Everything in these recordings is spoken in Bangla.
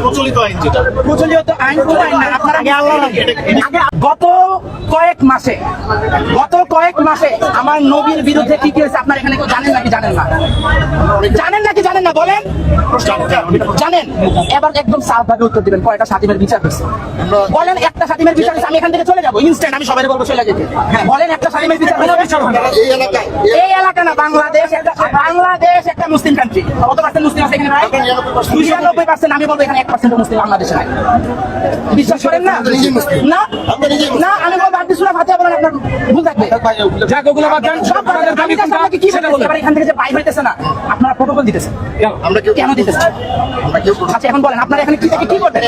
প্রচলিত আইন যেটা প্রচলিত আইন কোনো আইন না। আপনারা গত কয়েক মাসে আমার নবীর বিরুদ্ধে কি কি হয়েছে আপনারা এখানে কেউ জানেন নাকি জানেন না বলেন জানেন। এবার একদম সাফ ভাবে উত্তর দিবেন কয়টা সাতিমের বিচার হয়েছে বলেন। একটা সাতিমের বিচার হয়েছে আমি এখান থেকে চলে যাবো ইনস্ট্যান্ট, আমি সবাই বলবো চলে যেতে। হ্যাঁ বলেন একটা সাতিমের বিচার এই এলাকা না বাংলাদেশ একটা মুসলিম কান্ট্রি। কত পার্সেন্ট মুসলিম আছে এখানে ভাই? 99%। আমি বলবো এখানে 1% মুসলিম বাংলাদেশে নাই। বিশ্বাস করেন না? না না আমি বলবো আপনি সূরা ফাতিহা বলেন আপনার ভুল থাকবে। জায়গাগুলো বাদ দেন, সব আপনাদের দাবি কোনটা কি সেটা বলতে পারেন। এখান থেকে যে বাইর হইতেছে না আপনারা প্রটোকল দিতেছেন, আমরা কেন দিতেছেন? আচ্ছা এখন বলেন আপনারা এখানে কি থেকে কি করবেন?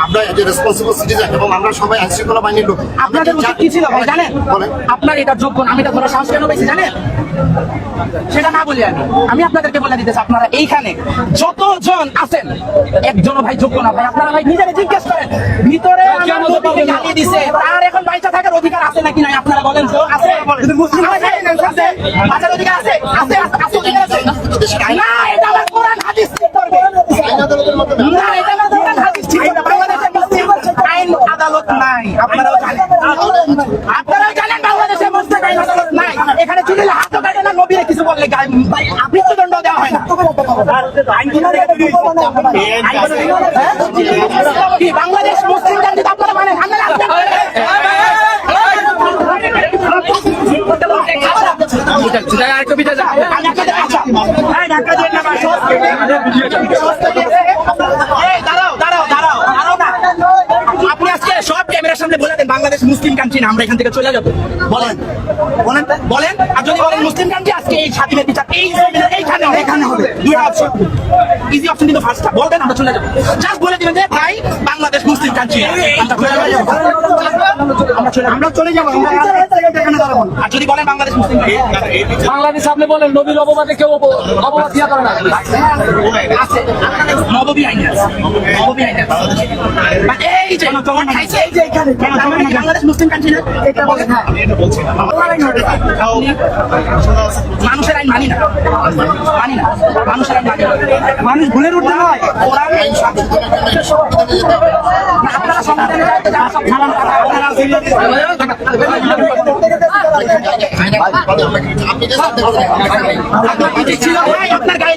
আমরা এজ এ রেসপন্সিবল সিটিজেন এবং আমরা সবাই আইনশৃঙ্খলা বাহিনীর লোক। আপনাদের উচিত কি ছিল ভাই জানেন? আপনার এটা যোগ্য না, আমি এটা ধরার সাহস কেন পেয়েছি জানেন? সেটা না বলি আমি আপনাদেরকে বলে দিতেছি আপনারা এইখানে যতজন আছেন একজনও ভাই যোগ্য না ভাই। আপনারা ভাই নিজেরা জিজ্ঞেস করেন ভিতরে আমার নবীকে গালি দিছে তার এখন বাইচা থাকার অধিকার আছে নাকি নাই আপনারা বলেন তো? আছে? মুসলিম আছে বাঁচার অধিকার আছে? আছে অধিকার আছে না? এটা আমার কোরআন হাদিস ঠিক করবে না, এটা আমার কোরআন হাদিস ঠিক করবে। বাংলাদেশে মুসলিম আইন আদালত নাই, আপনারাও জানেন বাংলাদেশে মুসলিম আইন আদালত নাই। এখানে চুরিলে হাত কাটে না, নবীরে কিছু বললে মৃত্যুদণ্ড দেওয়া হয় না। কি বাংলাদেশ মুসলিম কান্ট্রি আপনারা মানেন? আপনি আজকে সব ক্যামেরার সামনে বলে দেন বাংলাদেশ মুসলিম কান্ট্রি না, আমরা এখান থেকে চলে যাবো। বলেন আর যদি বলেন মুসলিম কান্ট্রি আজকে এই স্বাধীনের বিচার এইখানে হবে। দুইটা অপশন, ইজি অপশন কিন্তু ফার্স্ট বলবেন আমরা চলে যাবো। জাস্ট বলে দিবেন যে ভাই বাংলাদেশ মুসলিম কান্ট্রি, আমরা চলে যাবো। আর যদি বলেন বাংলাদেশ মুসলিম বাংলাদেশ আপনি বলেন নবীর অপবাদে কেউ অপবাদ দিয়া করে না আছে, নববী আইন আছে, নববী আইন আছে। এই যে বাংলাদেশ মুসলিম কান্ট্রি না, এটা বলে না মানুষের আইন মানি না, মানুষের আইন মানি না। মানুষ ভুলের উঠতে হয় আপনারা সংবিধানে যাইতে যারা সব খারাপ কথা আপনারা আপনার গায়ে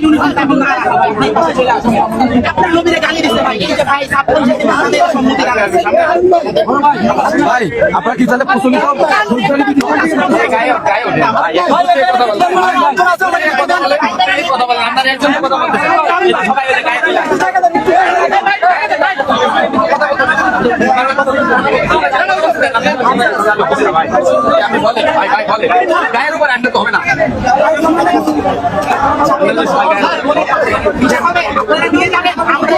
আপনার নবীরে গালি দিচ্ছে ভাই। এই যে ভাই ভাই আপনারা কি তাহলে প্রচলিত গায়ের উপর আনতে হবে না। আপনারা নিয়ে যাবেন আমরা